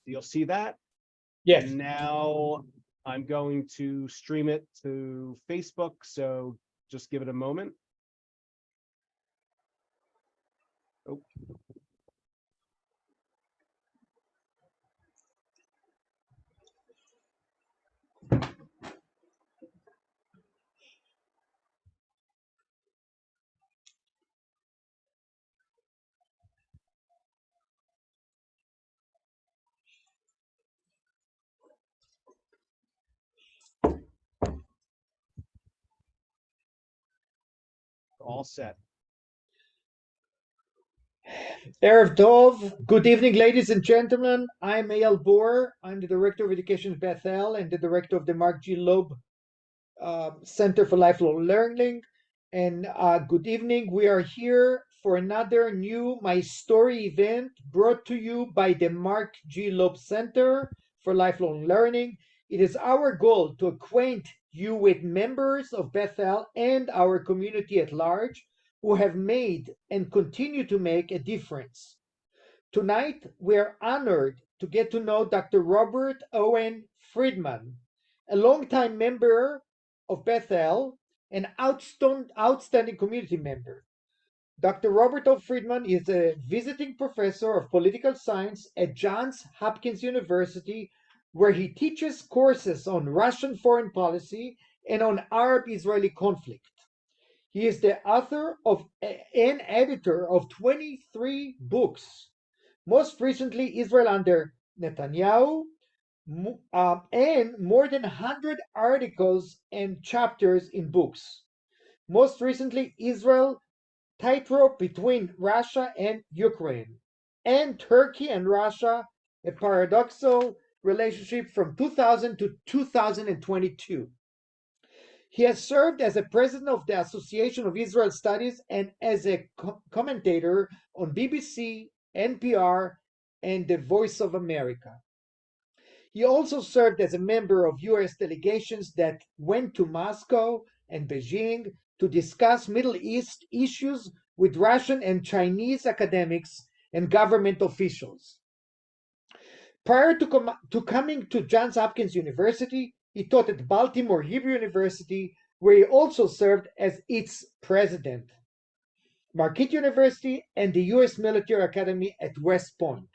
You'll see that. Yes. And now I'm going to stream it to Facebook, so just give it a moment. Oh. All set. Erev Tov. Good evening, ladies and gentlemen. I'm Eyal Bor. I'm the Director of Education at Bethel and the Director of the Mark G. Loeb Center for Lifelong Learning. And good evening. We are here for another new My Story event brought to you by the Mark G. Loeb Center for Lifelong Learning. It is our goal to acquaint you with members of Bethel and our community at large who have made and continue to make a difference. Tonight, we are honored to get to know Dr. Robert Owen Freedman, a longtime member of Bethel, an outstanding community member. Dr. Robert O. Freedman is a visiting professor of political science at Johns Hopkins University, where he teaches courses on Russian foreign policy and on Arab-Israeli conflict. He is the author of and editor of 23 books, most recently Israel under Netanyahu, and more than 100 articles and chapters in books. Most recently, Israel Tightrope Between Russia and Ukraine, and Turkey and Russia, a paradoxical relationship from 2000 to 2022. He has served as a president of the Association of Israel Studies and as a commentator on BBC, NPR, and the Voice of America. He also served as a member of U.S. delegations that went to Moscow and Beijing to discuss Middle East issues with Russian and Chinese academics and government officials. Prior to coming to Johns Hopkins University, he taught at Baltimore Hebrew University, where he also served as its president, Marquette University, and the U.S. Military Academy at West Point.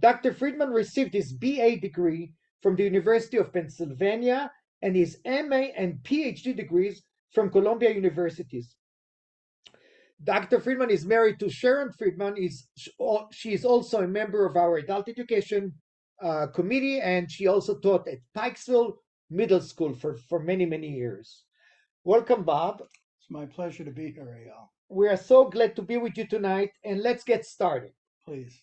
Dr. Freedman received his BA degree from the University of Pennsylvania and his MA and PhD degrees from Columbia Universities. Dr. Freedman is married to Sharon Freedman. She is also a member of our adult education committee, and she also taught at Pikesville Middle School for many, many years. Welcome, Bob. It's my pleasure to be here, Eyal. We are so glad to be with you tonight, and let's get started. Please.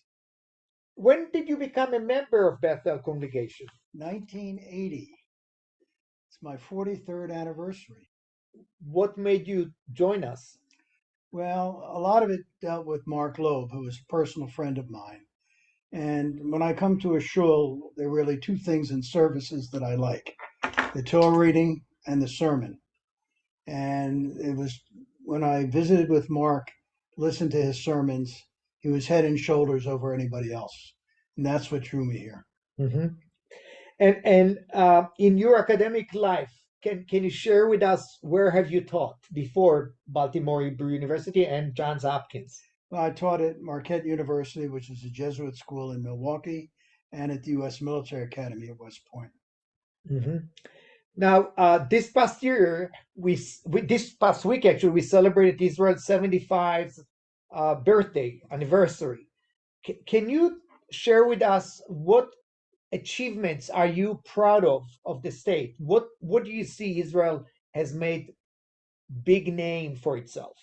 When did you become a member of Bethel Congregation? 1980. It's my 43rd anniversary. What made you join us? Well, a lot of it dealt with Mark Loeb, who was a personal friend of mine. And when I come to a shul, there are really two things in services that I like: the Torah reading and the sermon. And it was when I visited with Mark, listened to his sermons, he was head and shoulders over anybody else. And that's what drew me here. Mm-hmm. And in your academic life, can you share with us where have you taught before Baltimore Hebrew University and Johns Hopkins? Well, I taught at Marquette University, which is a Jesuit school in Milwaukee, and at the U.S. Military Academy at West Point. Mm-hmm. Now, this past year, this past week actually, we celebrated Israel's 75th birthday anniversary. Can you share with us what achievements are you proud of the state? What do you see Israel has made big name for itself?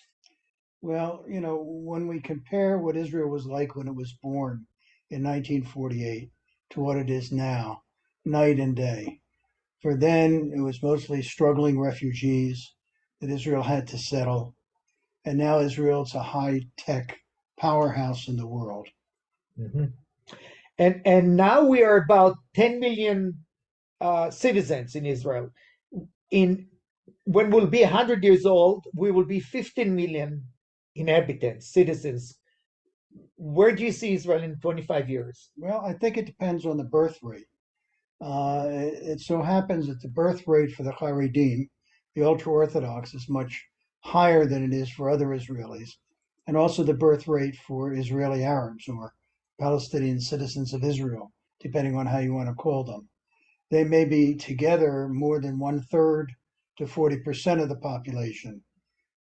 Well, when we compare what Israel was like when it was born in 1948 to what it is now, night and day. For then, it was mostly struggling refugees that Israel had to settle. And now Israel's a high-tech powerhouse in the world. Mm-hmm. And now we are about 10 million citizens in Israel. When we'll be 100 years old, we will be 15 million inhabitants, citizens. Where do you see Israel in 25 years? Well, I think it depends on the birth rate. It so happens that the birth rate for the Haredim, the ultra Orthodox, is much higher than it is for other Israelis, and also the birth rate for Israeli Arabs or Palestinian citizens of Israel, depending on how you want to call them. They may be together more than 1/3 to 40% of the population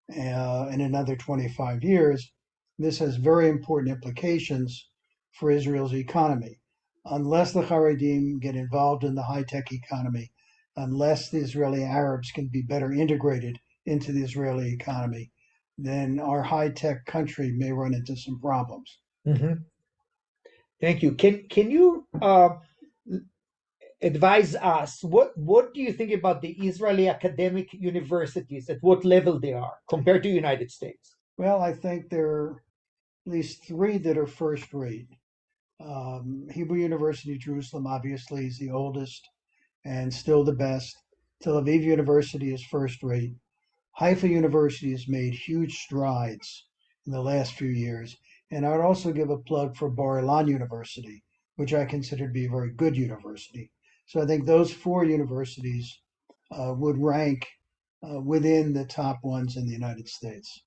in another 25 years. This has very important implications for Israel's economy. Unless the Haredim get involved in the high-tech economy, unless the Israeli Arabs can be better integrated into the Israeli economy, then our high-tech country may run into some problems. Mm-hmm. Thank you. Can you advise us what do you think about the Israeli academic universities, at what level they are compared to United States? Well, I think there are at least three that are first rate. Hebrew University, Jerusalem, obviously, is the oldest and still the best. Tel Aviv University is first rate. Haifa University has made huge strides in the last few years. And I would also give a plug for Bar Ilan University, which I consider to be a very good university. So I think those four universities would rank within the top ones in the United States.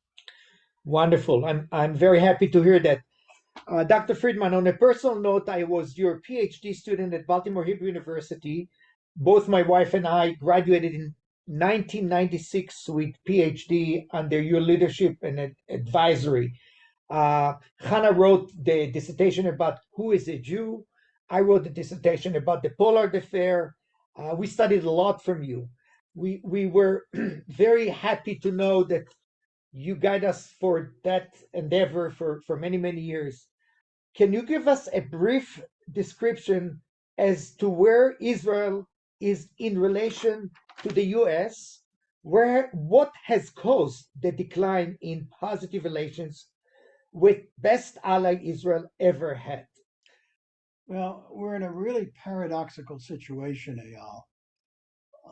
Wonderful. I'm very happy to hear that. Dr. Freedman, on a personal note, I was your PhD student at Baltimore Hebrew University. Both my wife and I graduated in 1996 with PhD under your leadership and advisory. Hannah wrote the dissertation about who is a Jew. I wrote the dissertation about the Pollard Affair. We studied a lot from you. We were very happy to know that you guide us for that endeavor for many, many years. Can you give us a brief description as to where Israel is in relation to the US? What has caused the decline in positive relations with best ally Israel ever had? Well, we're in a really paradoxical situation, Eyal.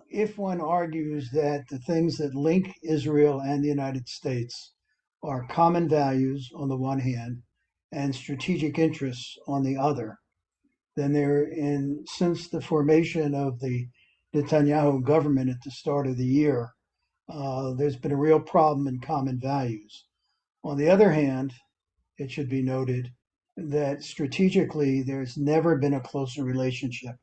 If one argues that the things that link Israel and the United States are common values on the one hand and strategic interests on the other, then since the formation of the Netanyahu government at the start of the year, there's been a real problem in common values. On the other hand, it should be noted that strategically there's never been a closer relationship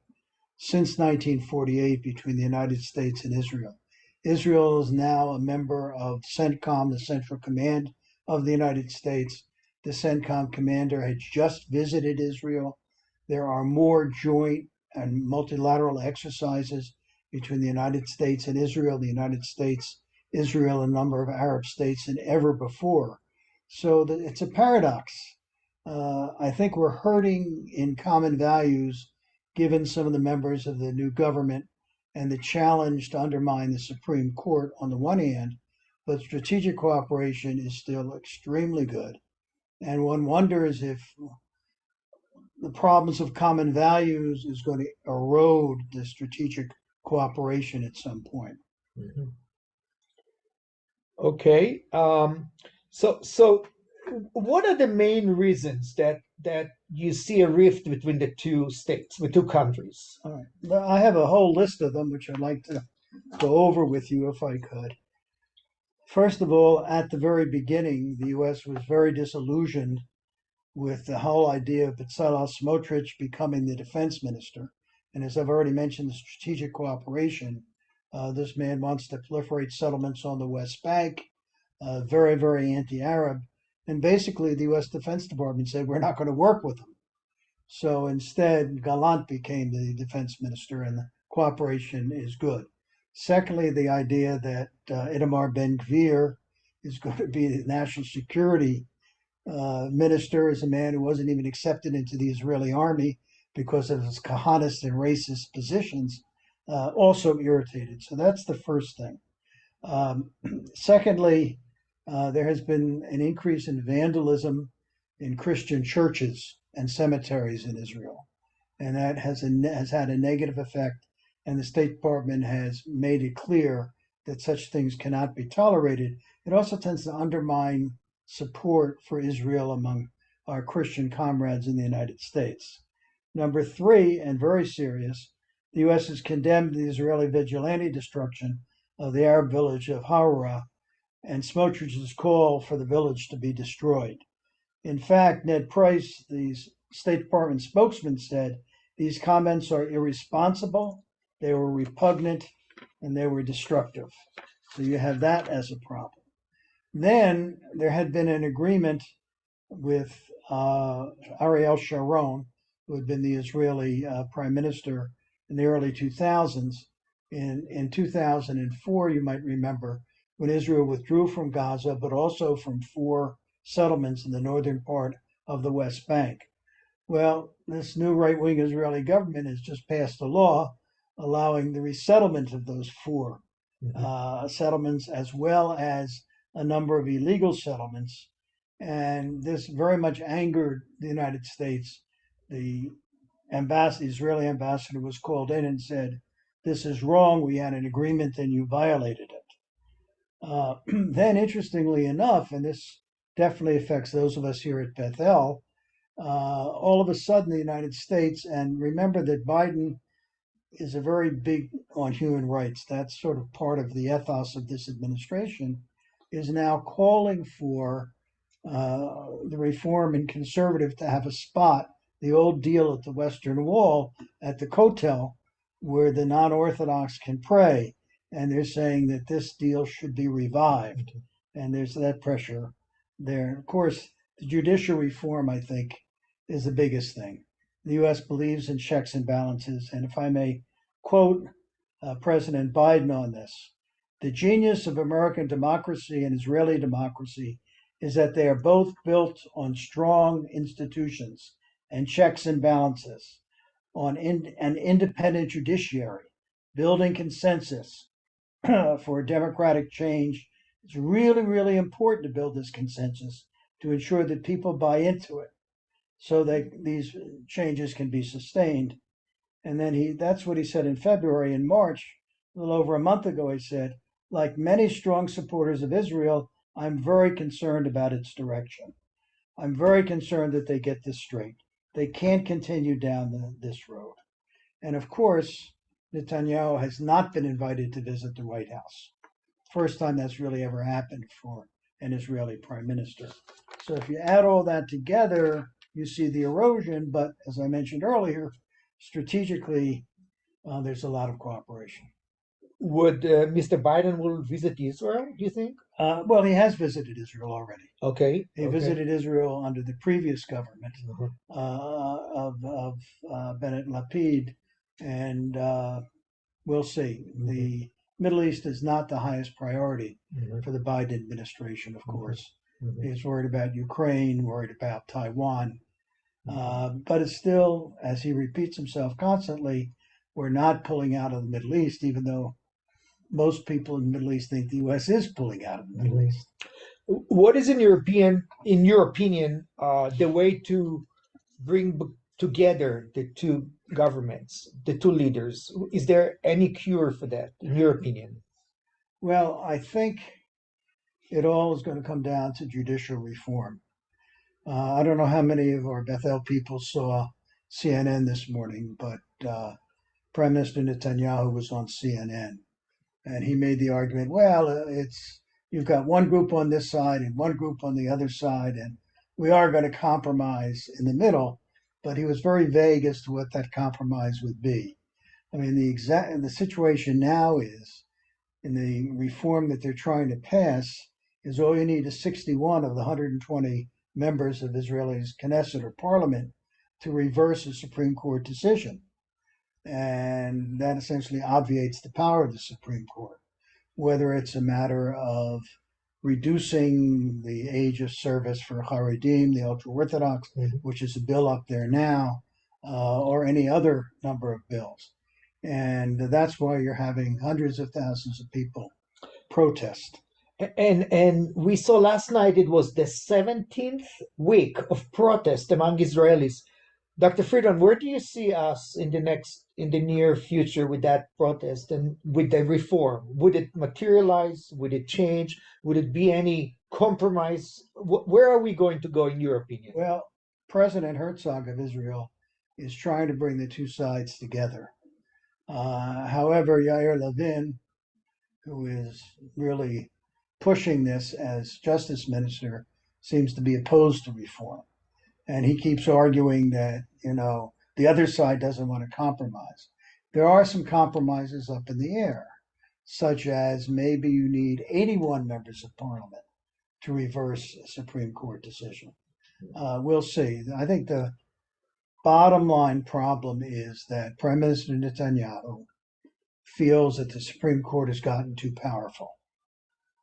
since 1948 between the United States and Israel. Israel is now a member of CENTCOM, the Central Command of the United States. The CENTCOM commander had just visited Israel. There are more joint and multilateral exercises between the United States and Israel, the United States, Israel, and a number of Arab states than ever before. So it's a paradox. I think we're hurting in common values given some of the members of the new government and the challenge to undermine the Supreme Court on the one hand, but strategic cooperation is still extremely good. And one wonders if the problems of common values is going to erode the strategic cooperation at some point. Mm-hmm. Okay. So what are the main reasons that you see a rift between the two states, the two countries? All right. I have a whole list of them, which I'd like to go over with you if I could. First of all, at the very beginning, the U.S. was very disillusioned with the whole idea of Bezalel Smotrich becoming the defense minister. And as I've already mentioned, the strategic cooperation, this man wants to proliferate settlements on the West Bank, very, very anti-Arab. And basically, the U.S. Defense Department said, we're not going to work with them. So instead, Gallant became the defense minister, and the cooperation is good. Secondly, the idea that Itamar Ben-Gvir is going to be the national security minister is a man who wasn't even accepted into the Israeli army because of his Kahanist and racist positions, also irritated. So that's the first thing. Secondly, there has been an increase in vandalism in Christian churches and cemeteries in Israel, and that has had a negative effect. And the State Department has made it clear that such things cannot be tolerated. It also tends to undermine support for Israel among our Christian comrades in the United States. Number three, and very serious, the U.S. has condemned the Israeli vigilante destruction of the Arab village of Harura and Smotrich's call for the village to be destroyed. In fact, Ned Price, the State Department spokesman, said these comments are irresponsible, they were repugnant, and they were destructive. So you have that as a problem. Then there had been an agreement with Ariel Sharon, who had been the Israeli prime minister in the early 2000s. In 2004, you might remember, when Israel withdrew from Gaza, but also from 4 settlements in the northern part of the West Bank. Well, this new right-wing Israeli government has just passed a law allowing the resettlement of those 4 settlements, as well as a number of illegal settlements. And this very much angered the United States. The Israeli ambassador was called in and said, "This is wrong. We had an agreement and you violated it." Then, interestingly enough, and this definitely affects those of us here at Bethel, all of a sudden the United States, and remember that Biden is a very big on human rights. That's sort of part of the ethos of this administration, is now calling for the reform and conservative to have a spot, the old deal at the Western Wall at the Kotel, where the non-Orthodox can pray. And they're saying that this deal should be revived. And there's that pressure there. Of course, the judicial reform, I think, is the biggest thing. The U.S. believes in checks and balances. And if I may quote President Biden on this, the genius of American democracy and Israeli democracy is that they are both built on strong institutions and checks and balances, on an independent judiciary, building consensus for democratic change. It's really, really important to build this consensus to ensure that people buy into it so that these changes can be sustained. And then that's what he said in February. In March, a little over a month ago, he said, like many strong supporters of Israel, I'm very concerned about its direction. I'm very concerned that they get this straight. They can't continue down this road. And of course, Netanyahu has not been invited to visit the White House. First time that's really ever happened for an Israeli prime minister. So if you add all that together, you see the erosion. But as I mentioned earlier, strategically, there's a lot of cooperation. Would Mr. Biden will visit Israel, do you think? Well, he has visited Israel already. Okay. He visited Israel under the previous government of Bennett Lapid, and we'll see. The Middle East is not the highest priority for the Biden administration, of course. He's worried about Ukraine, worried about Taiwan. But it's still, as he repeats himself constantly, we're not pulling out of the Middle East, even though most people in the Middle East think the U.S. is pulling out of the Middle East. What is, in your opinion, the way to bring together the two governments, the two leaders? Is there any cure for that, in your opinion? Well, I think it all is going to come down to judicial reform. I don't know how many of our Bethel people saw CNN this morning, but Prime Minister Netanyahu was on CNN, and he made the argument, well, you've got one group on this side and one group on the other side, and we are going to compromise in the middle, but he was very vague as to what that compromise would be. I mean, the situation now is, in the reform that they're trying to pass, is all you need is 61 of the 120 members of Israel's Knesset or parliament to reverse a Supreme Court decision. And that essentially obviates the power of the Supreme Court, whether it's a matter of reducing the age of service for Haredim, the ultra-Orthodox, which is a bill up there now, or any other number of bills. And that's why you're having hundreds of thousands of people protest. And we saw last night it was the 17th week of protest among Israelis. Dr. Freedman, where do you see us in the near future with that protest and with the reform? Would it materialize? Would it change? Would it be any compromise? Where are we going to go, in your opinion? Well, President Herzog of Israel is trying to bring the two sides together. However, Yair Levin, who is really pushing this as justice minister, seems to be opposed to reform. And he keeps arguing that, the other side doesn't want to compromise. There are some compromises up in the air, such as maybe you need 81 members of parliament to reverse a Supreme Court decision. We'll see. I think the bottom line problem is that Prime Minister Netanyahu feels that the Supreme Court has gotten too powerful.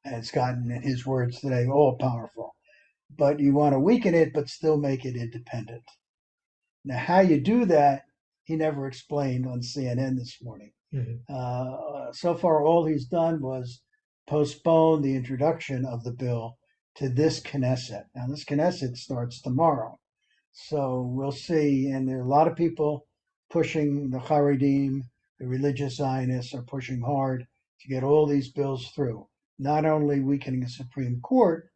And it's gotten, in his words today, all powerful. But you want to weaken it, but still make it independent. Now, how you do that, he never explained on CNN this morning. So far, all he's done was postpone the introduction of the bill to this Knesset. Now, this Knesset starts tomorrow. So we'll see. And there are a lot of people pushing, the Haredim, the religious Zionists are pushing hard to get all these bills through. Not only weakening the Supreme Court,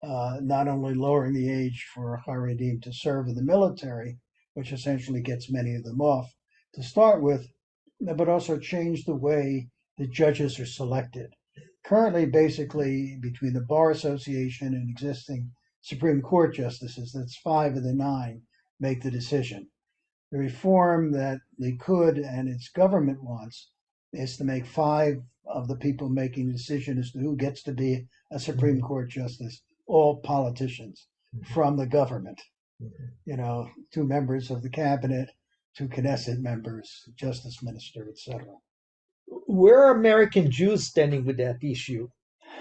not only lowering the age for Haredim to serve in the military, which essentially gets many of them off to start with, but also change the way the judges are selected. Currently, basically, between the Bar Association and existing Supreme Court justices, that's 5 of the 9 make the decision. The reform that Likud and its government wants is to make 5 of the people making the decision as to who gets to be a Supreme Court justice all politicians from the government. 2 members of the cabinet, 2 Knesset members, justice minister, etc. Where are American Jews standing with that issue?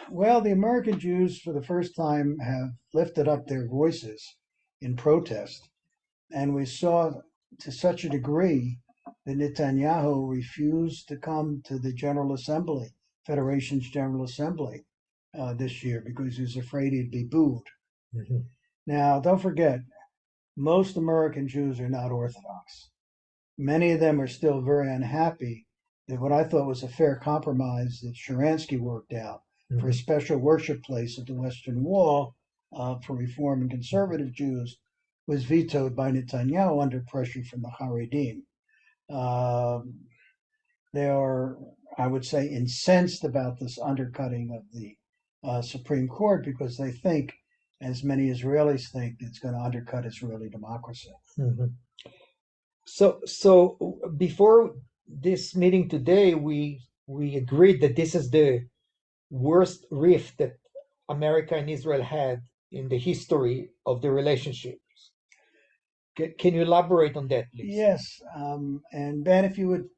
Well, the American Jews, for the first time, have lifted up their voices in protest. And we saw to such a degree that Netanyahu refused to come to the General Assembly, Federation's General Assembly, this year because he was afraid he'd be booed. Now, don't forget, most American Jews are not Orthodox. Many of them are still very unhappy that what I thought was a fair compromise that Sharansky worked out for a special worship place at the Western Wall for Reform and conservative Jews was vetoed by Netanyahu under pressure from the Haredim. They are, I would say, incensed about this undercutting of the Supreme Court because they think, as many Israelis think, it's going to undercut Israeli democracy. So before this meeting today, we agreed that this is the worst rift that America and Israel had in the history of the relationship. Can you elaborate on that, please? Yes, and Ben, if you would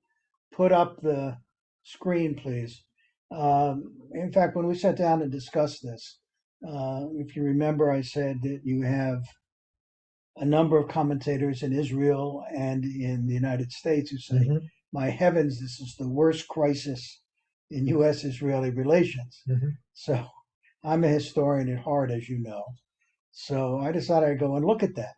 put up the screen, please. In fact, when we sat down and discussed this, if you remember, I said that you have a number of commentators in Israel and in the United States who say, my heavens, this is the worst crisis in U.S.-Israeli relations. So I'm a historian at heart, as you know. So I decided I'd go and look at that.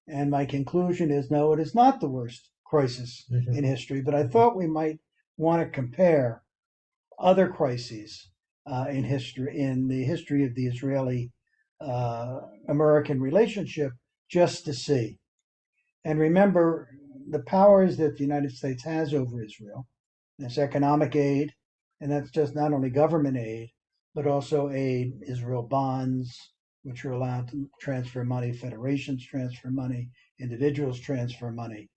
And my conclusion is, no, it is not the worst crisis in history, but I thought we might want to compare other crises in the history of the Israeli-American relationship, just to see. And remember, the powers that the United States has over Israel, there's economic aid, and that's just not only government aid, but also aid, Israel bonds, which are allowed to transfer money, federations transfer money, individuals transfer money,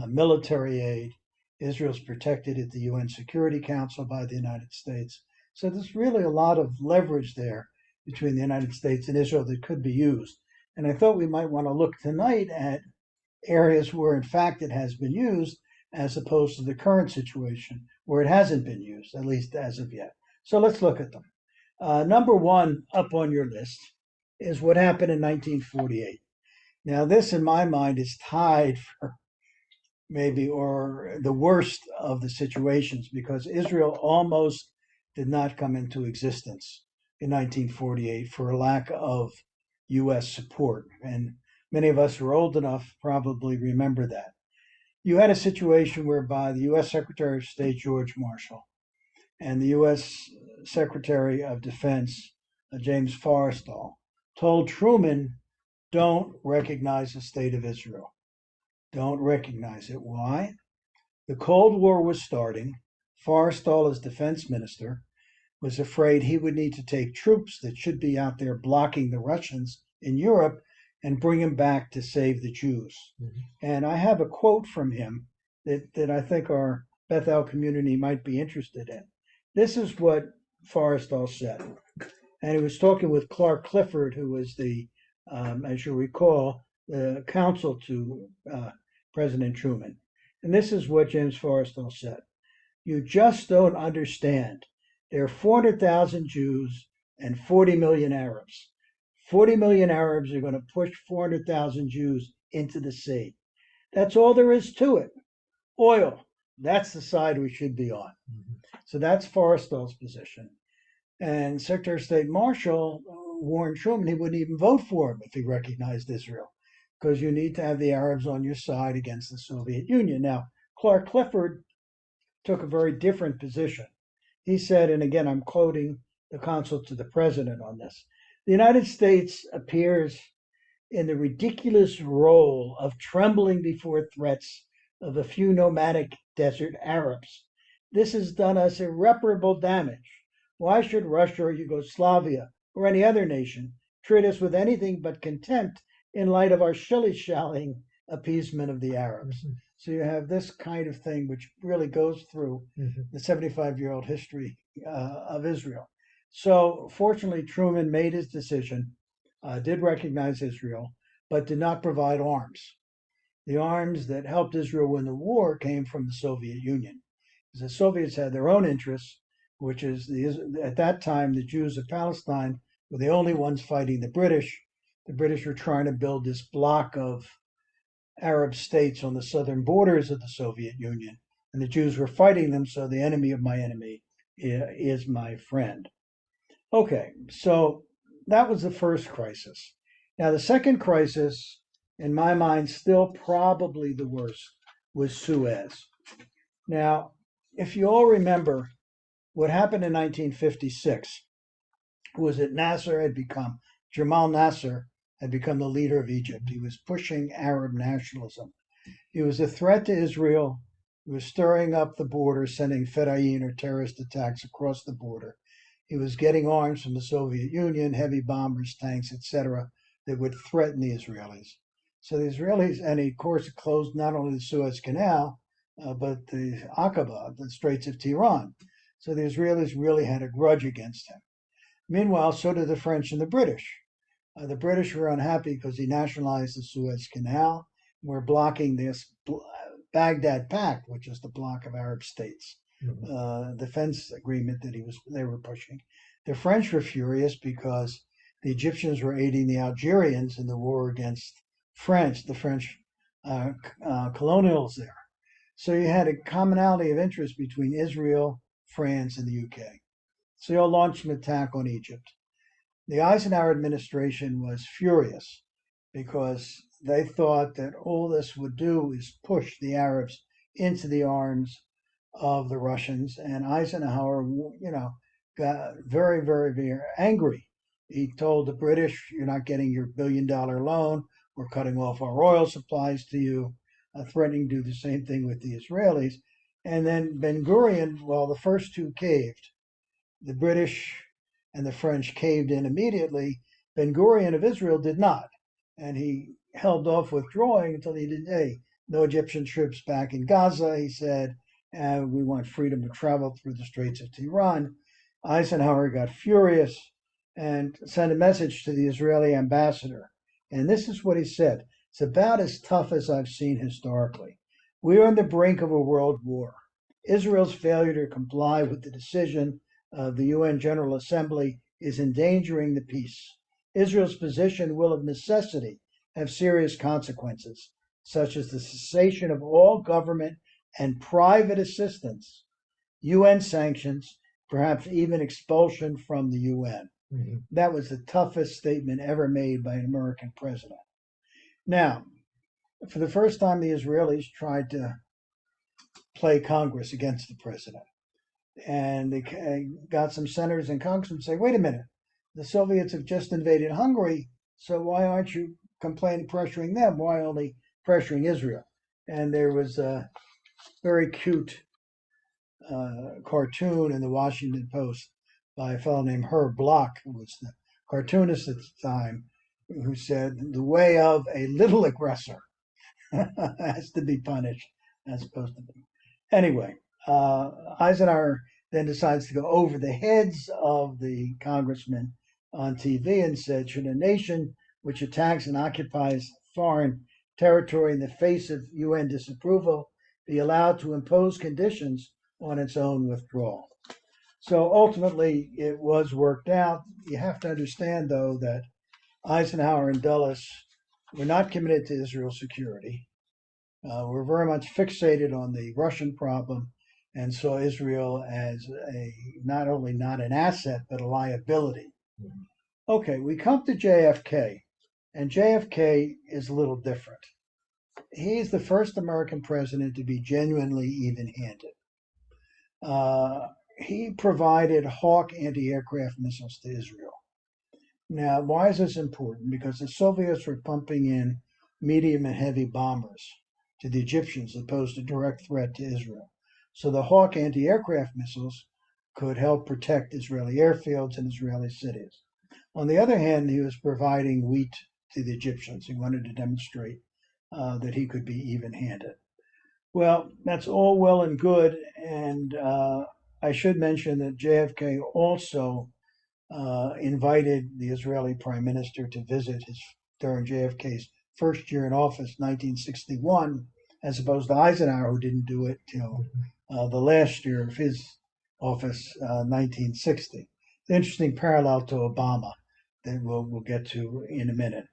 military aid. Israel's protected at the UN Security Council by the United States. So there's really a lot of leverage there between the United States and Israel that could be used. And I thought we might want to look tonight at areas where, in fact, it has been used, as opposed to the current situation where it hasn't been used, at least as of yet. So let's look at them. Number 1 up on your list is what happened in 1948. Now, this, in my mind, is tied for maybe, or the worst of the situations, because Israel almost did not come into existence in 1948 for a lack of U.S. support. And many of us who are old enough probably remember that. You had a situation whereby the U.S. Secretary of State, George Marshall, and the U.S. Secretary of Defense, James Forrestal, told Truman don't recognize the state of Israel. Don't recognize it. Why? The Cold War was starting. Forrestal, as defense minister, was afraid he would need to take troops that should be out there blocking the Russians in Europe and bring them back to save the Jews. Mhm. And I have a quote from him that I think our Bethel community might be interested in. This is what Forrestal said. And he was talking with Clark Clifford, who was the, as you recall, the counsel to President Truman. And this is what James Forrestal said. You just don't understand. There are 400,000 Jews and 40 million Arabs. 40 million Arabs are going to push 400,000 Jews into the sea. That's all there is to it. Oil. That's the side we should be on. Mhm. So that's Forrestal's position. And Secretary of State Marshall warned Truman he wouldn't even vote for him if he recognized Israel, because you need to have the Arabs on your side against the Soviet Union. Now, Clark Clifford took a very different position. He said, and again, I'm quoting the consul to the president on this, the United States appears in the ridiculous role of trembling before threats of a few nomadic desert Arabs. This has done us irreparable damage. Why should Russia or Yugoslavia or any other nation treat us with anything but contempt in light of our shilly-shallying appeasement of the Arabs? Mhm. So you have this kind of thing which really goes through Mhm. the 75-year-old history of Israel. So fortunately, Truman made his decision, did recognize Israel, but did not provide arms. The arms that helped Israel win the war came from the Soviet Union. Because the Soviets had their own interests, which is at that time the Jews of Palestine were the only ones fighting the British. The British were trying to build this block of Arab states on the southern borders of the Soviet Union, and the Jews were fighting them. So the enemy of my enemy is my friend. Okay, so that was the first crisis. Now, the second crisis, in my mind, still probably the worst, was Suez. Now, if you all remember, what happened in 1956 was that Jamal Nasser had become the leader of Egypt. He was pushing Arab nationalism. He was a threat to Israel. He was stirring up the border, sending Fedayeen or terrorist attacks across the border. He was getting arms from the Soviet Union, heavy bombers, tanks, etc., that would threaten the Israelis. So the Israelis, and he, of course, closed not only the Suez Canal, but the Aqaba, the Straits of Tiran. So the Israelis really had a grudge against him. Meanwhile, so did the French and the British. The British were unhappy because he nationalized the Suez Canal. We're blocking this Baghdad Pact, which is the bloc of Arab states, Mhm. defense agreement that they were pushing. The French were furious because the Egyptians were aiding the Algerians in the war against the French colonials there. So you had a commonality of interest between Israel, France, and the UK. So they all launched an attack on Egypt. The Eisenhower administration was furious because they thought that all this would do is push the Arabs into the arms of the Russians. And Eisenhower, got very, very, very angry. He told the British, "You're not getting your $1 billion loan. We're cutting off our oil supplies to you," threatening to do the same thing with the Israelis. And then Ben Gurion, well, the first two caved. The British and the French caved in immediately. Ben Gurion of Israel did not. And he held off withdrawing until he did, hey, no Egyptian troops back in Gaza, he said, and we want freedom to travel through the Straits of Tiran. Eisenhower got furious and sent a message to the Israeli ambassador. And this is what he said. It's about as tough as I've seen historically. We are on the brink of a world war. Israel's failure to comply with the decision of the UN General Assembly is endangering the peace. Israel's position will of necessity have serious consequences, such as the cessation of all government and private assistance, UN sanctions, perhaps even expulsion from the UN. Mhm. That was the toughest statement ever made by an American president. Now, for the first time, the Israelis tried to play Congress against the president. And they got some senators and congressmen to say, wait a minute, the Soviets have just invaded Hungary, so why aren't you pressuring them. Why only pressuring Israel? And there was a very cute cartoon in the Washington Post by a fellow named Herb Block, who was the cartoonist at the time, who said, "The way of a little aggressor has to be punished as opposed to be." Anyway, Eisenhower then decides to go over the heads of the congressmen on TV and said, "Should a nation which attacks and occupies foreign territory in the face of UN disapproval be allowed to impose conditions on its own withdrawal?" So ultimately, it was worked out. You have to understand, though, that Eisenhower and Dulles were not committed to Israel's security. Were very much fixated on the Russian problem and saw Israel as not only not an asset, but a liability. Okay, we come to JFK, and JFK is a little different. He's the first American president to be genuinely even-handed. He provided Hawk anti-aircraft missiles to Israel. Now, why is this important? Because the Soviets were pumping in medium and heavy bombers to the Egyptians as opposed to direct threat to Israel. So the Hawk anti-aircraft missiles could help protect Israeli airfields and Israeli cities. On the other hand, he was providing wheat to the Egyptians. He wanted to demonstrate that he could be even-handed. Well, that's all well and good, and I should mention that JFK also invited the Israeli prime minister to visit during JFK's first year in office, 1961, as opposed to Eisenhower, who didn't do it till the last year of his office, 1960. It's an interesting parallel to Obama that we'll get to in a minute.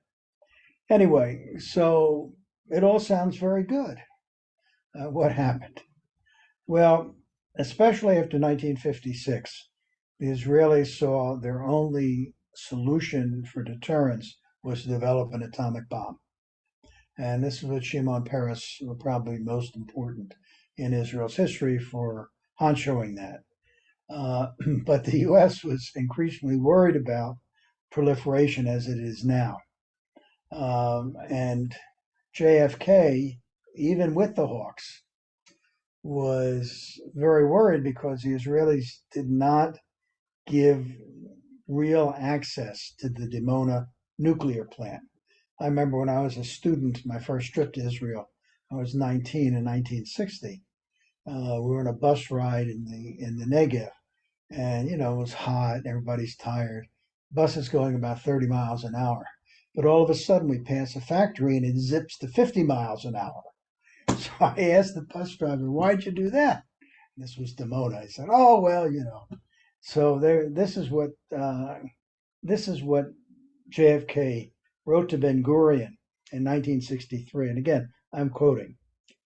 Anyway, so it all sounds very good. What happened? Well, especially after 1956, the Israelis saw their only solution for deterrence was to develop an atomic bomb. And this is what Shimon Peres was probably most important in Israel's history for honchoing that. But the U.S. was increasingly worried about proliferation as it is now. And JFK, even with the Hawks, was very worried because the Israelis did not give real access to the Dimona nuclear plant. I remember when I was a student, my first trip to Israel, I was 19 in 1960. We were on a bus ride in the Negev, and it was hot, everybody's tired. Bus is going about 30 miles an hour. But all of a sudden we pass a factory and it zips to 50 miles an hour. So I asked the bus driver, "Why'd you do that?" This was Dimona. I said, "Oh, well, So this is what JFK wrote to Ben Gurion in 1963. And again, I'm quoting,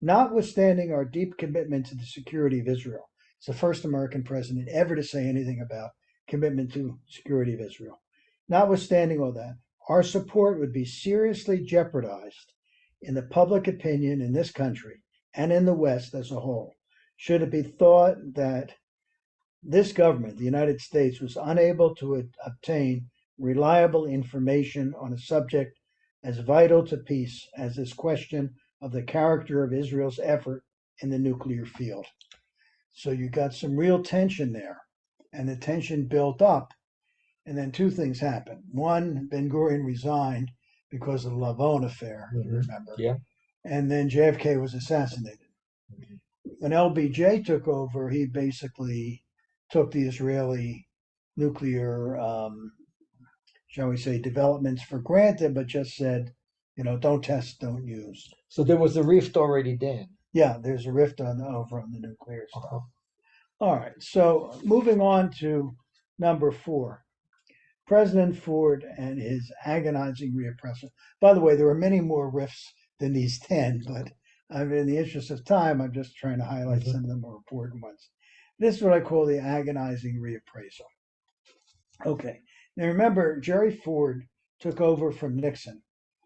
"Notwithstanding our deep commitment to the security of Israel," it's the first American president ever to say anything about commitment to security of Israel. "Notwithstanding all that, our support would be seriously jeopardized in the public opinion in this country and in the West as a whole, should it be thought that this government, the United States, was unable to obtain reliable information on a subject as vital to peace as this question of the character of Israel's effort in the nuclear field." So you got some real tension there, and the tension built up, and then two things happened. One, Ben Gurion resigned because of the Lavon affair, you remember. Yeah. And then JFK was assassinated. When LBJ took over, he basically took the Israeli nuclear, shall we say, developments for granted, but just said, don't test, don't use. So there was a rift already then. Yeah, there's a rift over on the nuclear stuff. All right, so moving on to number 4. President Ford and his agonizing reappraisal. By the way, there were many more rifts than these 10, but in the interest of time, I'm just trying to highlight some of the more important ones. This is what I call the agonizing reappraisal. Okay, now remember, Jerry Ford took over from Nixon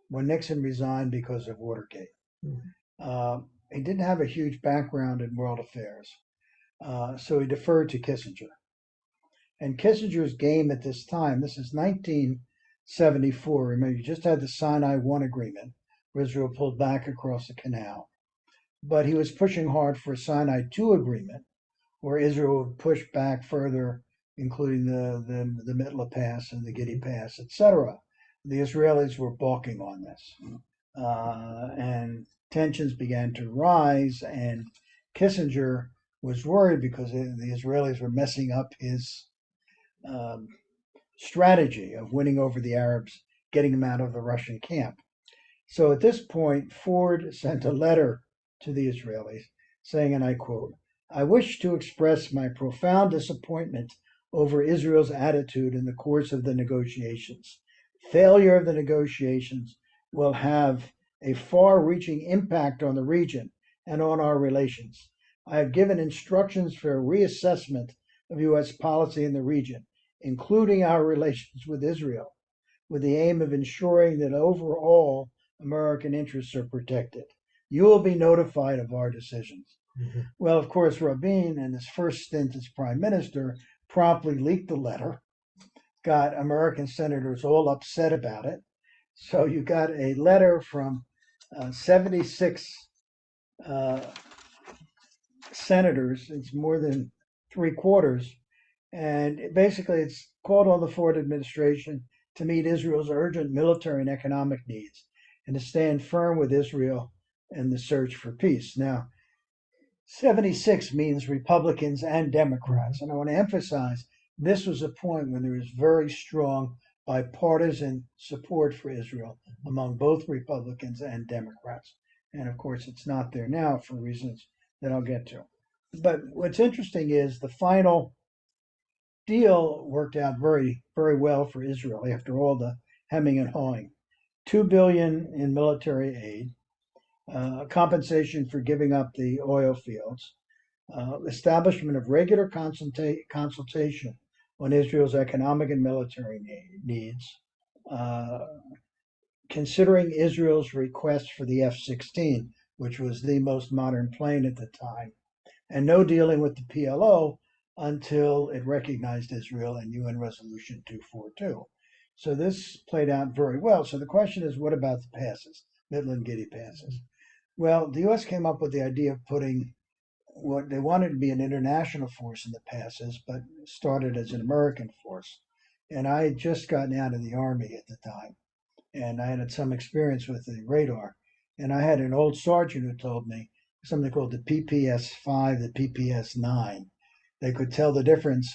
when Nixon resigned because of Watergate. He didn't have a huge background in world affairs, so he deferred to Kissinger. And Kissinger's game at this time, this is 74. Remember, you just had the Sinai 1 agreement, where Israel pulled back across the canal. But he was pushing hard for a Sinai 2 agreement, where Israel would push back further, including the Mitla Pass and the Gidi Pass, etc. The Israelis were balking on this. And tensions began to rise, and Kissinger was worried because the Israelis were messing up his strategy of winning over the Arabs, getting them out of the Russian camp. So at this point, Ford sent a letter to the Israelis saying, and I quote, "I wish to express my profound disappointment over Israel's attitude in the course of the negotiations. Failure of the negotiations will have a far-reaching impact on the region and on our relations. I have given instructions for a reassessment of U.S. policy in the region, including our relations with Israel, with the aim of ensuring that overall American interests are protected. You will be notified of our decisions." Well, of course, Rabin, in his first stint as prime minister, promptly leaked the letter, got American senators all upset about it. So you got a letter from 76 senators. It's more than 3/4. And basically, it's called on the Ford administration to meet Israel's urgent military and economic needs and to stand firm with Israel in the search for peace. Now, 76 means Republicans and Democrats. And I want to emphasize this was a point when there was very strong bipartisan support for Israel among both Republicans and Democrats. And of course, it's not there now for reasons that I'll get to. But what's interesting is the final deal worked out very, very well for Israel after all the hemming and hawing. $2 billion in military aid, compensation for giving up the oil fields, establishment of regular consultation on Israel's economic and military needs, considering Israel's request for the F-16, which was the most modern plane at the time, and no dealing with the PLO until it recognized Israel in UN Resolution 242. So this played out very well. So the question is, what about the passes, Midland Gidi passes? Well, the U.S. came up with the idea of putting what they wanted to be an international force in the passes, but started as an American force. And I had just gotten out of the Army at the time, and I had some experience with the radar. And I had an old sergeant who told me something called the PPS-5, the PPS-9. They could tell the difference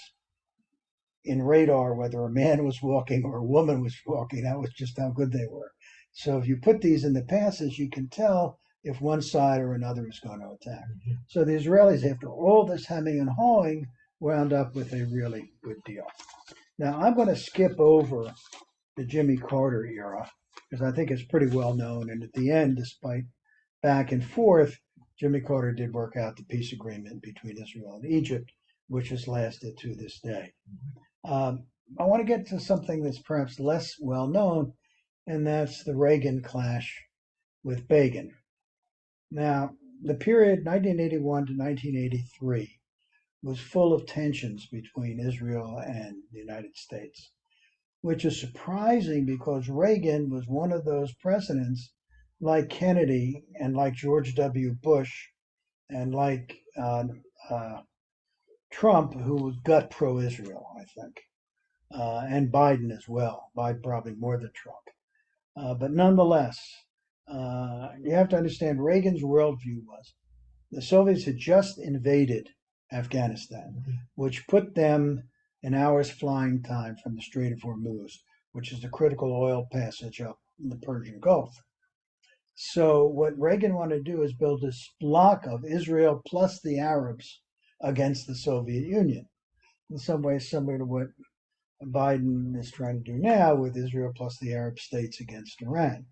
in radar whether a man was walking or a woman was walking. That was just how good they were. So if you put these in the passes, you can tell if one side or another is going to attack. So the Israelis, after all this hemming and hawing, wound up with a really good deal. Now I'm going to skip over the Jimmy Carter era because I think it's pretty well known. And at the end, despite back and forth, Jimmy Carter did work out the peace agreement between Israel and Egypt, which has lasted to this day. I want to get to something that's perhaps less well known, and that's the Reagan clash with Begin. Now, the period 1981 to 1983 was full of tensions between Israel and the United States, which is surprising because Reagan was one of those presidents like Kennedy and like George W. Bush and like Trump, who was gut pro-Israel, I think, and Biden as well. Biden probably more than Trump. But nonetheless, you have to understand Reagan's worldview was the Soviets had just invaded Afghanistan, which put them an hour's flying time from the Strait of Hormuz, which is the critical oil passage up in the Persian Gulf. So what Reagan wanted to do is build this bloc of Israel plus the Arabs against the Soviet Union. In some ways, similar to what Biden is trying to do now with Israel plus the Arab states against Iran.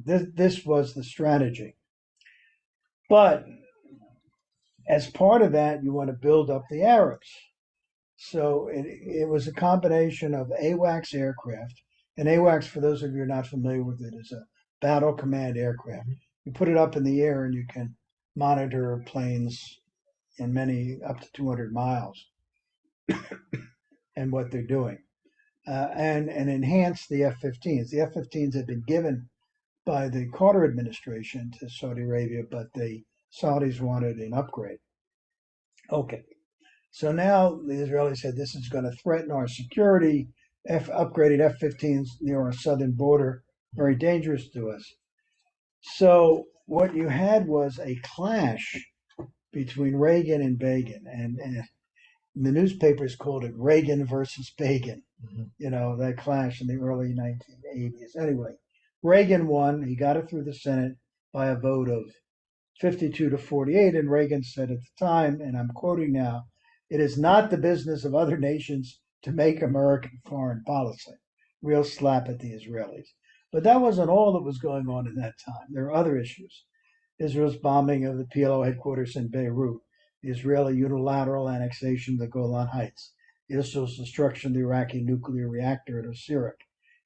This was the strategy. But as part of that, you want to build up the Arabs. So it was a combination of AWACS aircraft. And AWACS, for those of you who are not familiar with it, is a battle command aircraft. You put it up in the air and you can monitor planes in many up to 200 miles and what they're doing. and enhance the F-15s. The F-15s had been given by the Carter administration to Saudi Arabia, but the Saudis wanted an upgrade. Okay, so now the Israelis said this is going to threaten our security. Upgraded F-15s near our southern border, very dangerous to us. So what you had was a clash between Reagan and Begin, and the newspapers called it Reagan versus Begin. You know, that clash in the early 1980s. Anyway, Reagan won. He got it through the Senate by a vote of 52 to 48. And Reagan said at the time, and I'm quoting now, "It is not the business of other nations to make American foreign policy." Real slap at the Israelis. But that wasn't all that was going on in that time. There are other issues. Israel's bombing of the PLO headquarters in Beirut, the Israeli unilateral annexation of the Golan Heights, Israel's destruction of the Iraqi nuclear reactor at Osirak,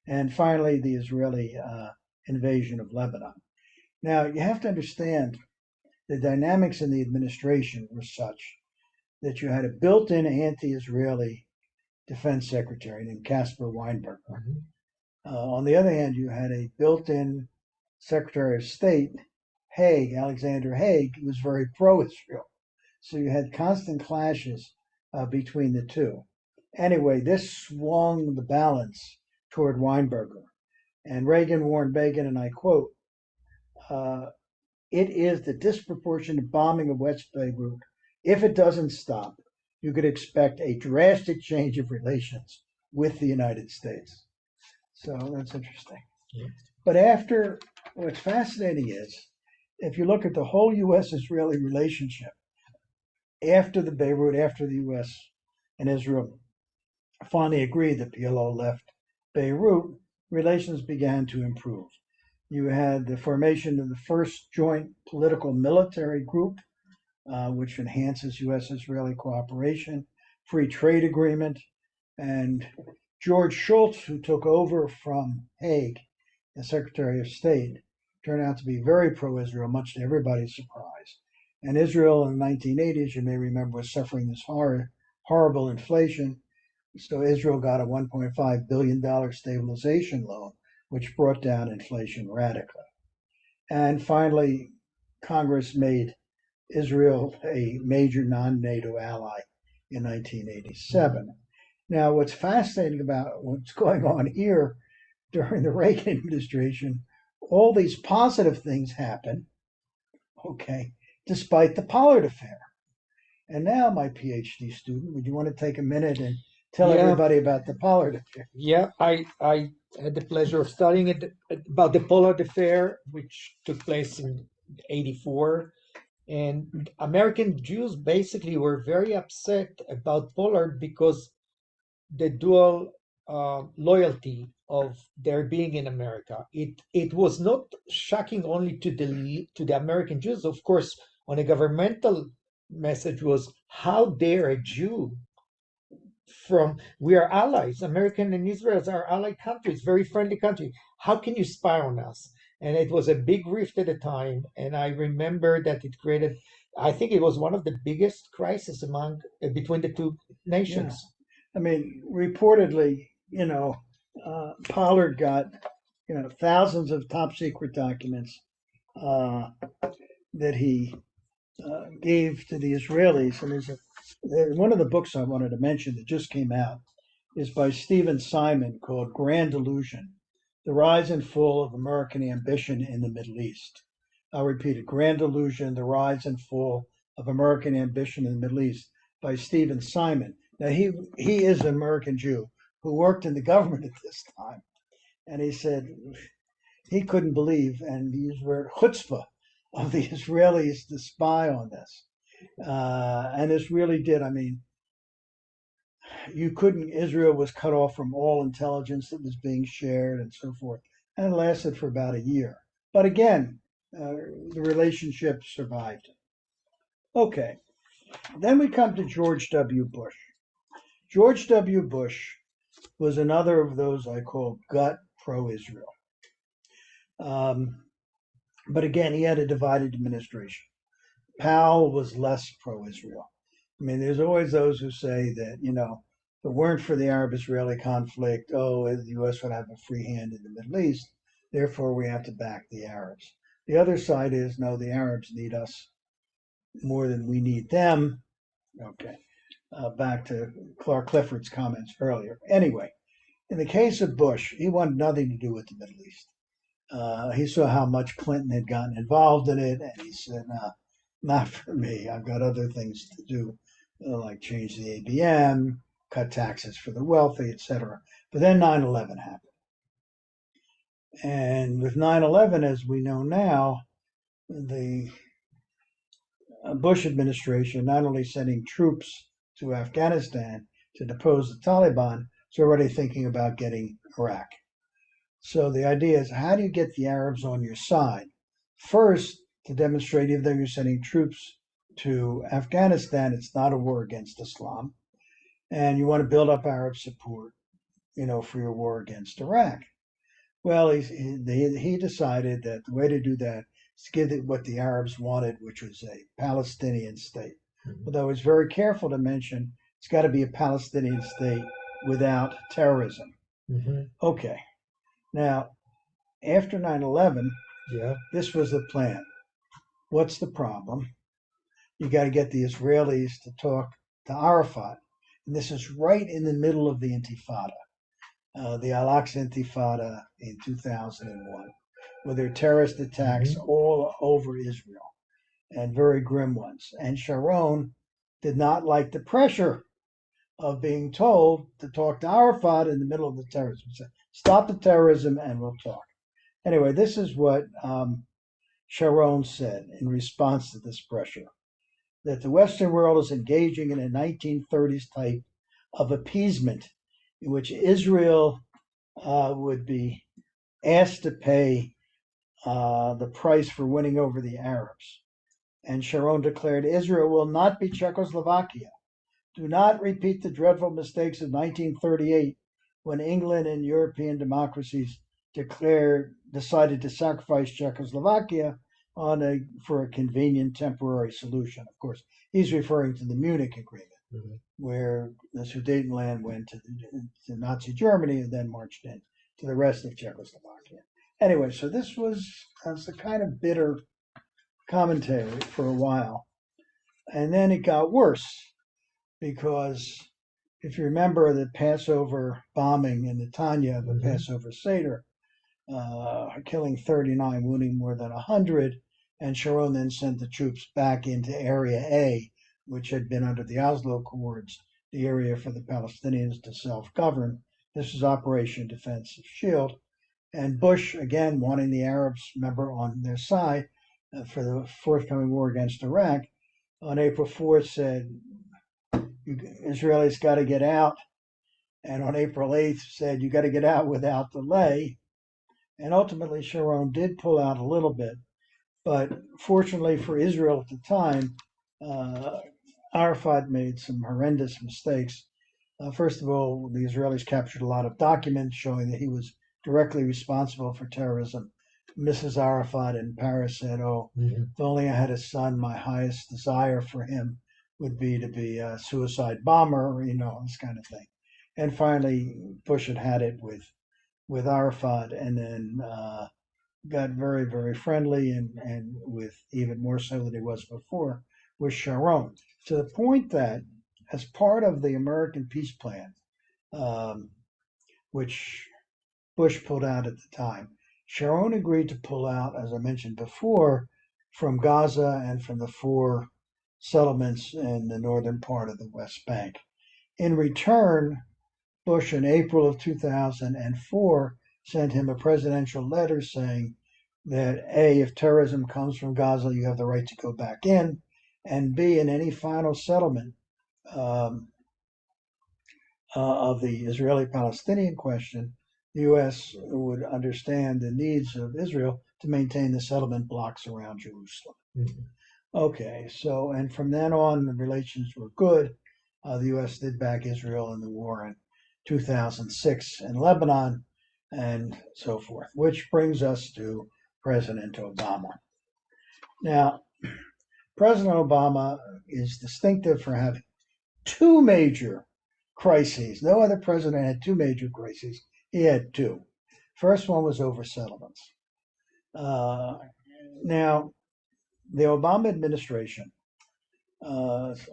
and finally the Israeli invasion of Lebanon. Now, you have to understand the dynamics in the administration were such that you had a built-in anti-Israeli defense secretary named Caspar Weinberger. On the other hand, you had a built-in Secretary of State, Alexander Haig, who was very pro-Israel. So you had constant clashes between the two. Anyway, this swung the balance toward Weinberger. And Reagan warned Begin, and I quote, "It is the disproportionate bombing of West Beirut. If it doesn't stop, you could expect a drastic change of relations with the United States." So that's interesting. Yeah. But what's fascinating is, if you look at the whole U.S.-Israeli relationship, after the U.S. and Israel finally agreed that PLO left Beirut, relations began to improve. You had the formation of the first joint political military group, which enhances U.S.-Israeli cooperation, free trade agreement, and George Shultz, who took over from Haig as Secretary of State, turned out to be very pro-Israel, much to everybody's surprise. And Israel in the 1980s, you may remember, was suffering this horrible inflation. So Israel got a $1.5 billion stabilization loan, which brought down inflation radically. And finally, Congress made Israel a major non-NATO ally in 1987. Now, what's fascinating about what's going on here during the Reagan administration, all these positive things happen, okay, despite the Pollard affair. And now, my PhD student, would you want to take a minute and tell everybody about the Pollard affair? Yeah, I had the pleasure of studying about the Pollard affair, which took place in '84. And American Jews basically were very upset about Pollard because the dual loyalty of their being in America. It was not shocking only to the American Jews. Of course, on a governmental message was, how dare a Jew we are allies. American and Israel are allied countries, very friendly country. How can you spy on us? And it was a big rift at the time. And I remember that it created, I think it was one of the biggest crises between the two nations. Yeah. I mean, reportedly, Pollard got, thousands of top secret documents that he gave to the Israelis. And one of the books I wanted to mention that just came out is by Stephen Simon, called Grand Illusion: The Rise and Fall of American Ambition in the Middle East. I'll repeat it: Grand Illusion: The Rise and Fall of American Ambition in the Middle East, by Stephen Simon. Now, he is an American Jew who worked in the government at this time. And he said he couldn't believe, and he used the word chutzpah, of the Israelis to spy on this. And this really did. I mean, Israel was cut off from all intelligence that was being shared and so forth. And it lasted for about a year. But again, the relationship survived. Okay. Then we come to George W. Bush. George W. Bush was another of those I call gut pro-Israel. But again, he had a divided administration. Powell was less pro-Israel. I mean, there's always those who say that, If it weren't for the Arab-Israeli conflict, the U.S. would have a free hand in the Middle East. Therefore, we have to back the Arabs. The other side is, no, the Arabs need us more than we need them. Okay, back to Clark Clifford's comments earlier. Anyway, in the case of Bush, he wanted nothing to do with the Middle East. He saw how much Clinton had gotten involved in it, and he said, "No, not for me. I've got other things to do, like change the ABM, cut taxes for the wealthy, etc." But then 9/11 happened. And with 9/11, as we know now, the Bush administration not only sending troops to Afghanistan to depose the Taliban, is already thinking about getting Iraq. So the idea is, how do you get the Arabs on your side? First, to demonstrate even though you're sending troops to Afghanistan, it's not a war against Islam, and you want to build up Arab support, for your war against Iraq. Well, he decided that the way to do that is to give it what the Arabs wanted, which was a Palestinian state. Although he's very careful to mention it's got to be a Palestinian state without terrorism. Okay. Now, after 9/11, this was the plan. What's the problem? You got to get the Israelis to talk to Arafat. And this is right in the middle of the Intifada. The Al-Aqsa Intifada in 2001, with their terrorist attacks all over Israel, and very grim ones. And Sharon did not like the pressure of being told to talk to Arafat in the middle of the terrorism. He said, "Stop the terrorism and we'll talk." Anyway, this is what Sharon said in response to this pressure, that the Western world is engaging in a 1930s type of appeasement in which Israel would be asked to pay the price for winning over the Arabs. And Sharon declared, "Israel will not be Czechoslovakia. Do not repeat the dreadful mistakes of 1938 when England and European democracies decided to sacrifice Czechoslovakia for a convenient temporary solution." Of course, he's referring to the Munich Agreement, where the Sudetenland went to Nazi Germany and then marched in to the rest of Czechoslovakia. Anyway, so this was a kind of bitter commentary for a while. And then it got worse, because if you remember the Passover bombing in Netanya, the Passover Seder, killing 39, wounding more than 100, and Sharon then sent the troops back into Area A, which had been under the Oslo Accords, the area for the Palestinians to self-govern. This was Operation Defensive Shield. And Bush, again, wanting the Arabs, remember, on their side for the forthcoming war against Iraq, on April 4th said, Israelis got to get out. And on April 8th said, you got to get out without delay. And ultimately, Sharon did pull out a little bit. But fortunately for Israel at the time, Arafat made some horrendous mistakes. First of all, the Israelis captured a lot of documents showing that he was directly responsible for terrorism. Mrs. Arafat in Paris said, if only I had a son, my highest desire for him would be to be a suicide bomber, this kind of thing. And finally, Bush had it with Arafat, and then got very, very friendly, and with even more so than he was before, with Sharon, to the point that as part of the American peace plan, which Bush pulled out at the time, Sharon agreed to pull out, as I mentioned before, from Gaza and from the 4 settlements in the northern part of the West Bank. In return, Bush in April of 2004 sent him a presidential letter saying that A, if terrorism comes from Gaza, you have the right to go back in, and B, in any final settlement of the Israeli-Palestinian question, the U.S. would understand the needs of Israel to maintain the settlement blocks around Jerusalem. Okay, so, and from then on, the relations were good. The U.S. did back Israel in the war in 2006 in Lebanon, and so forth, which brings us to President Obama. Now, President Obama is distinctive for having 2 major crises. No other president had two major crises. He had two. First one was over settlements. Now, the Obama administration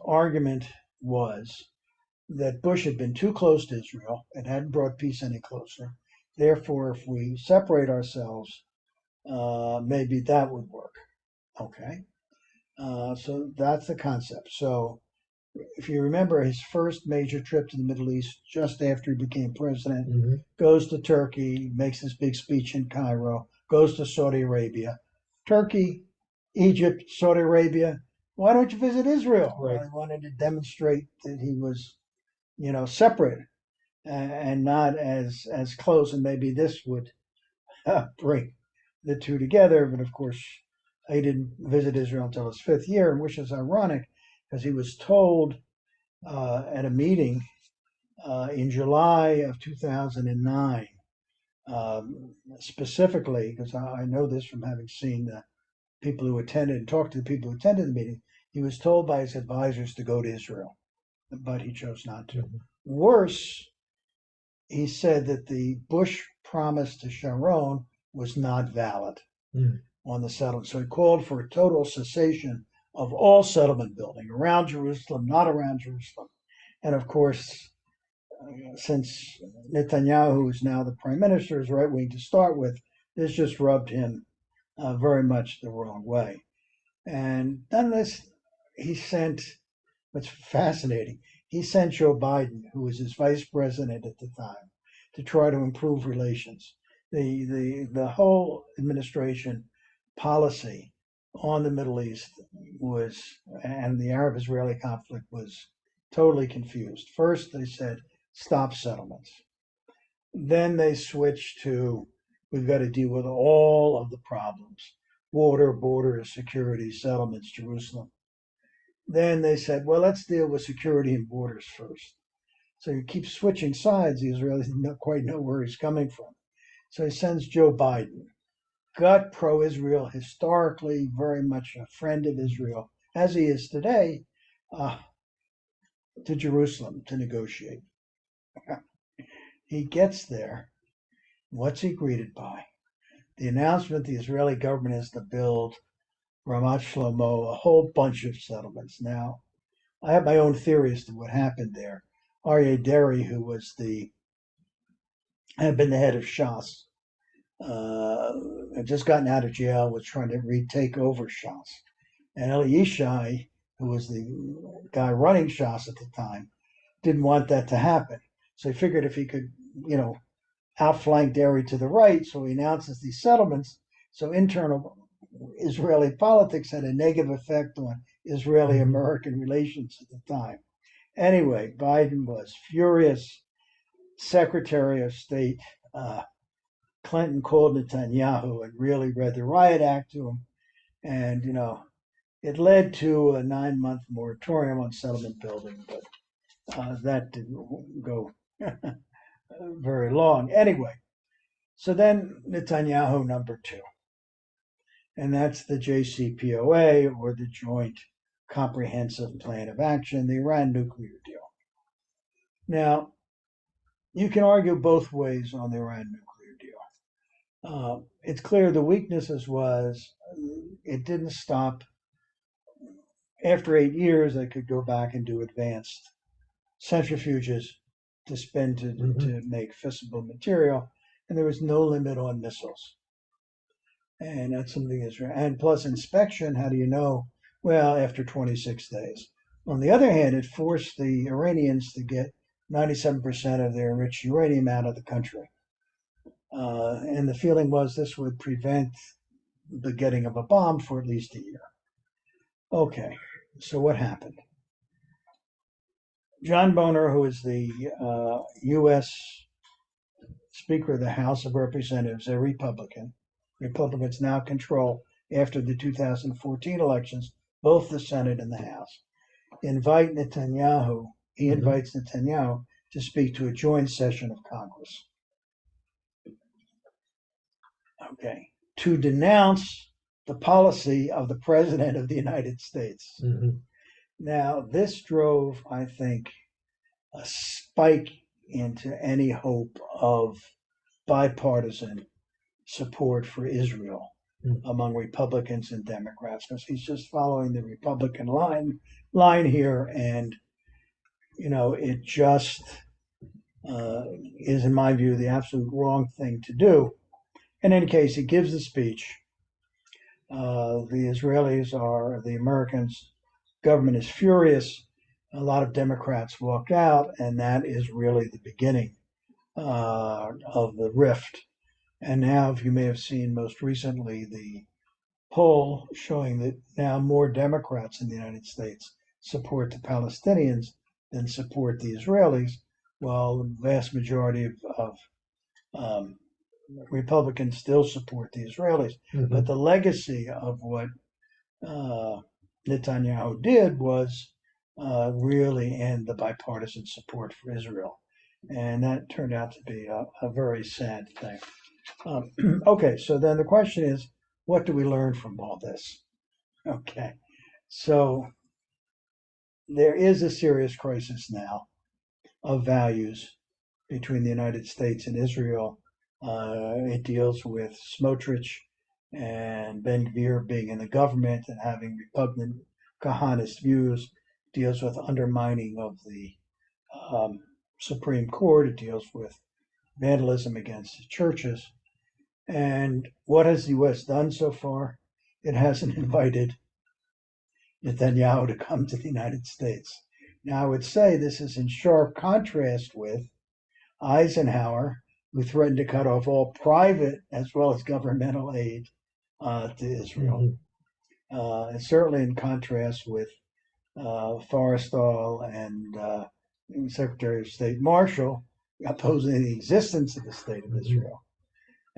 argument was that Bush had been too close to Israel and hadn't brought peace any closer. Therefore, if we separate ourselves, maybe that would work. Okay. So that's the concept. So if you remember his first major trip to the Middle East, just after he became president, goes to Turkey, makes this big speech in Cairo, goes to Saudi Arabia. Turkey, Egypt, Saudi Arabia, why don't you visit Israel? Right. Well, he wanted to demonstrate that he was, separate and not as close, and maybe this would bring the two together. But of course, he didn't visit Israel until his fifth year, which is ironic because he was told at a meeting in July of 2009, specifically, because I know this from having seen the people who attended and talked to the people who attended the meeting, he was told by his advisors to go to Israel, but he chose not to. Worse, he said that the Bush promise to Sharon was not valid on the settlement. So he called for a total cessation of all settlement building around Jerusalem, not around Jerusalem. And of course, since Netanyahu, who is now the prime minister, is right wing to start with, this just rubbed him very much the wrong way. And nonetheless, he sent, what's fascinating, he sent Joe Biden, who was his vice president at the time, to try to improve relations. The whole administration policy on the Middle East was, and the Arab-Israeli conflict was totally confused. First, they said, stop settlements. Then they switched to, we've got to deal with all of the problems: water, border, security, settlements, Jerusalem. Then they said, well, let's deal with security and borders first. So you keep switching sides. The Israelis don't quite know where he's coming from. So he sends Joe Biden, gut pro-Israel, historically very much a friend of Israel, as he is today, to Jerusalem to negotiate. He gets there. What's he greeted by? The announcement the Israeli government is to build Ramat Shlomo, a whole bunch of settlements. Now, I have my own theory as to what happened there. Aryeh Deri, who was had been the head of Shas, had just gotten out of jail, was trying to retake over Shas. And Eli Yishai, who was the guy running Shas at the time, didn't want that to happen. So he figured if he could, outflank Deri to the right, so he announces these settlements. So internal Israeli politics had a negative effect on Israeli-American relations at the time. Anyway, Biden was furious. Secretary of State Clinton called Netanyahu and really read the riot act to him. And, it led to a 9-month moratorium on settlement building, but that didn't go very long. Anyway, so then Netanyahu number 2. And that's the JCPOA, or the Joint Comprehensive Plan of Action, the Iran nuclear deal. Now, you can argue both ways on the Iran nuclear deal. It's clear the weaknesses was it didn't stop. After 8 years, they could go back and do advanced centrifuges to spend to make fissile material, and there was no limit on missiles. And that's something Israel, and plus inspection, how do you know? Well, after 26 days. On the other hand, it forced the Iranians to get 97% of their enriched uranium out of the country. And the feeling was this would prevent the getting of a bomb for at least a year. Okay, so what happened? John Boehner, who is the U.S. Speaker of the House of Representatives, a Republican. Republicans now control, after the 2014 elections, both the Senate and the House. He invites Netanyahu to speak to a joint session of Congress. Okay. To denounce the policy of the President of the United States. Now, this drove, I think, a spike into any hope of bipartisan support for Israel among Republicans and Democrats, because he's just following the Republican line here, and it just is, in my view, the absolute wrong thing to do. In any case, he gives the speech. The Americans government is furious. A lot of Democrats walk out, and that is really the beginning of the rift. And now, if you may have seen most recently, the poll showing that now more Democrats in the United States support the Palestinians than support the Israelis, while the vast majority of Republicans still support the Israelis. Mhm. But the legacy of what Netanyahu did was really end the bipartisan support for Israel. And that turned out to be a very sad thing. Okay, so then the question is, what do we learn from all this? Okay, so there is a serious crisis now of values between the United States and Israel. It deals with Smotrich and Ben Gvir being in the government and having repugnant Kahanist views. It deals with undermining of the Supreme Court. It deals with vandalism against the churches. And what has the U.S. done so far? It hasn't invited Netanyahu to come to the United States. Now, I would say this is in sharp contrast with Eisenhower, who threatened to cut off all private as well as governmental aid to Israel. And certainly in contrast with Forrestal and Secretary of State Marshall opposing the existence of the State of Israel.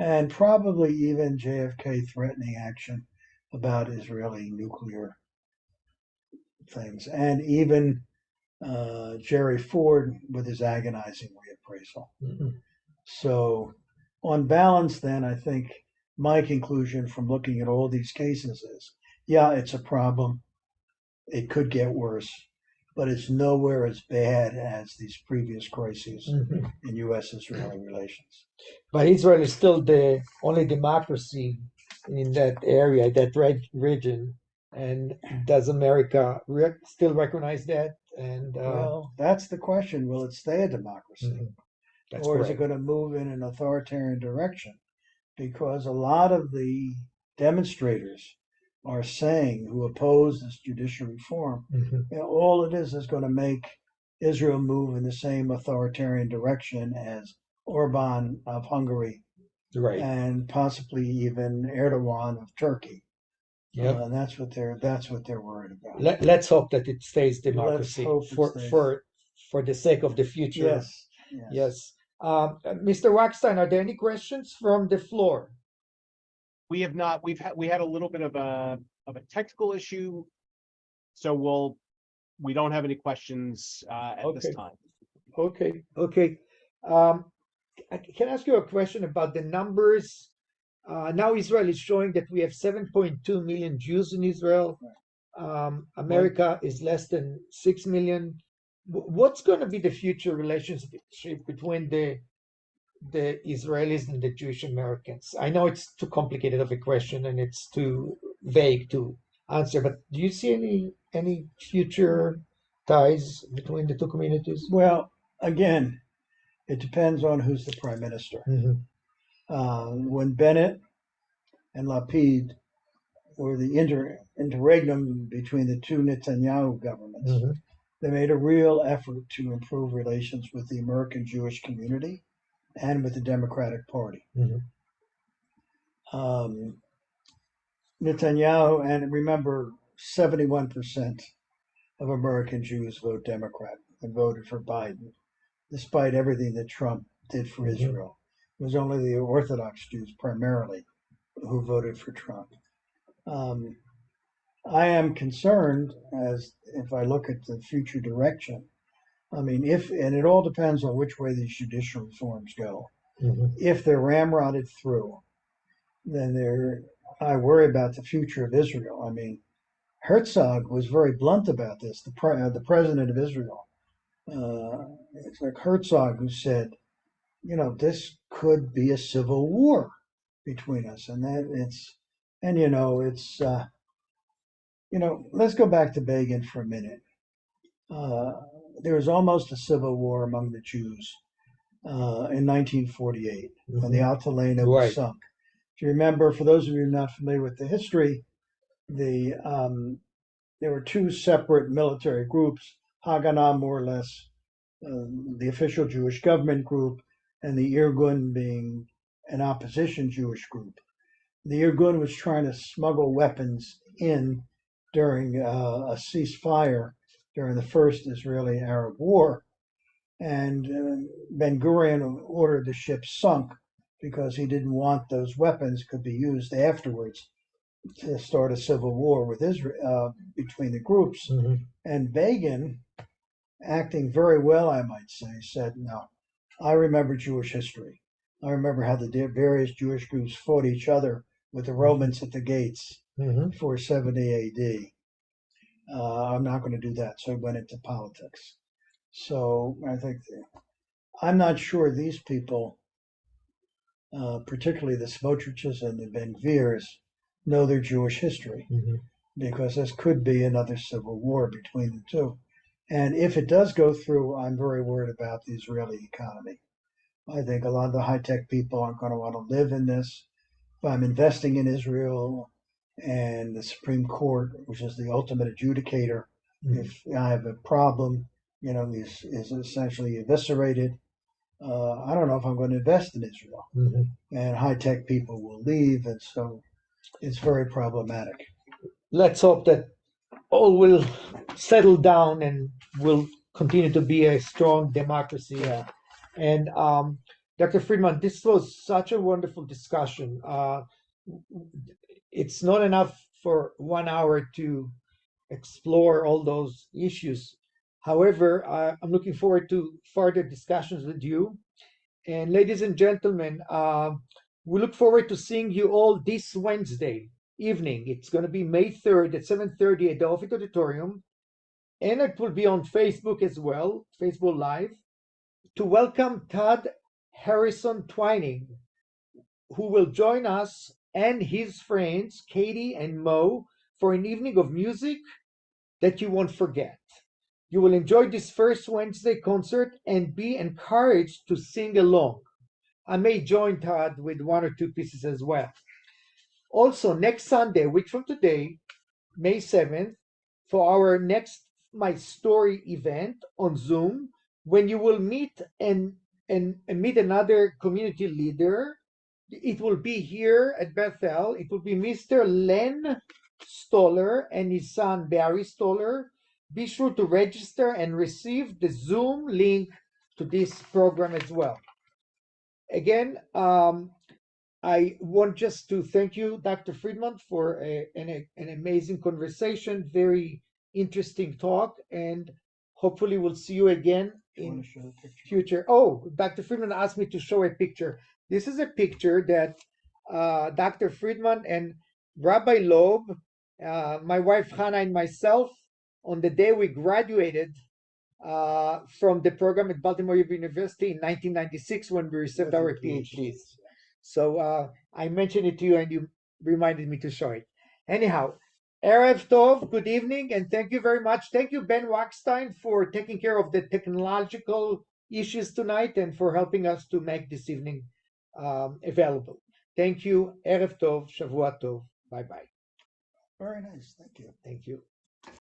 And probably even JFK threatening action about Israeli nuclear things. And even Jerry Ford with his agonizing reappraisal. So, on balance, then, I think my conclusion from looking at all these cases is, yeah, it's a problem. It could get worse, but it's nowhere as bad as these previous crises in U.S.-Israeli relations. But Israel is still the only democracy in that area, that region. And does America still recognize that? And well, that's the question. Will it stay a democracy? Or is it going to move in an authoritarian direction? Because a lot of the demonstrators are saying, who oppose this judicial reform, all it is going to make Israel move in the same authoritarian direction as Orban of Hungary, and possibly even Erdogan of Turkey. And that's what they're worried about. Let's hope that it stays democracy for the sake of the future. Yes. Mr. Wachstein, are there any questions from the floor? We have not. We had a little bit of a technical issue, so we don't have any questions at this time. Okay. I can ask you a question about the numbers. Now Israel is showing that we have 7.2 million Jews in Israel. America is less than 6 million. What's going to be the future relationship between the Israelis and the Jewish Americans? I know it's too complicated of a question and it's too vague to answer, but do you see any future ties between the two communities? Well, again, it depends on who's the prime minister. When Bennett and Lapid were the interregnum between the two Netanyahu governments, they made a real effort to improve relations with the American Jewish community and with the Democratic Party. Netanyahu, and remember, 71% of American Jews vote Democrat and voted for Biden, despite everything that Trump did for Israel. It was only the Orthodox Jews primarily who voted for Trump. I am concerned if I look at the future direction. I mean, and it all depends on which way these judicial reforms go. If they're ramrodded through, then I worry about the future of Israel. I mean, Herzog was very blunt about this, the president of Israel. it's like Herzog who said, this could be a civil war between us, and let's go back to Begin for a minute. There was almost a civil war among the Jews in 1948 when the Altalena was Right. sunk. If you remember, for those of you not familiar with the history, there were two separate military groups, Haganah, more or less, the official Jewish government group, and the Irgun being an opposition Jewish group. The Irgun was trying to smuggle weapons in during a ceasefire during the first Israeli-Arab War, and Ben Gurion ordered the ship sunk because he didn't want those weapons could be used afterwards to start a civil war with Israel between the groups. And Begin, acting very well, I might say, said, "No, I remember Jewish history. I remember how the various Jewish groups fought each other with the Romans at the gates 470 AD. I'm not going to do that." So he went into politics. So I think I'm not sure these people, particularly the Smotriches and the Ben Gvirs, know their Jewish history, because this could be another civil war between the two. And if it does go through, I'm very worried about the Israeli economy. I think a lot of the high-tech people aren't going to want to live in this. If I'm investing in Israel and the Supreme Court, which is the ultimate adjudicator, if I have a problem, is essentially eviscerated, I don't know if I'm going to invest in Israel. And high-tech people will leave, and so it's very problematic. Let's hope that all will settle down and will continue to be a strong democracy. Yeah. And Dr. Freedman, this was such a wonderful discussion. It's not enough for 1 hour to explore all those issues. However, I'm looking forward to further discussions with you. And ladies and gentlemen, we look forward to seeing you all this Wednesday evening. It's going to be May 3rd at 7:30 at the Office Auditorium. And it will be on Facebook as well, Facebook Live, to welcome Todd Harrison Twining, who will join us and his friends, Katie and Mo, for an evening of music that you won't forget. You will enjoy this first Wednesday concert and be encouraged to sing along. I may join Todd with one or two pieces as well. Also, next Sunday, a week from today, May 7th, for our next My Story event on Zoom, when you will meet and meet another community leader. It will be here at Bethel. It will be Mr. Len Stoller and his son Barry Stoller. Be sure to register and receive the Zoom link to this program as well. Again, I want just to thank you, Dr. Freedman, for an amazing conversation, very interesting talk, and hopefully we'll see you again in future. Oh, Dr. Freedman asked me to show a picture. This is a picture that Dr. Freedman and Rabbi Loeb, my wife Hannah, and myself, on the day we graduated from the program at Baltimore University in 1996 when we received our PhDs. So I mentioned it to you and you reminded me to show it. Anyhow, Erev Tov, good evening, and thank you very much. Thank you, Ben Wachstein, for taking care of the technological issues tonight and for helping us to make this evening available. Thank you. Erev Tov, Shavua Tov. Bye-bye. Very nice. Thank you. Thank you.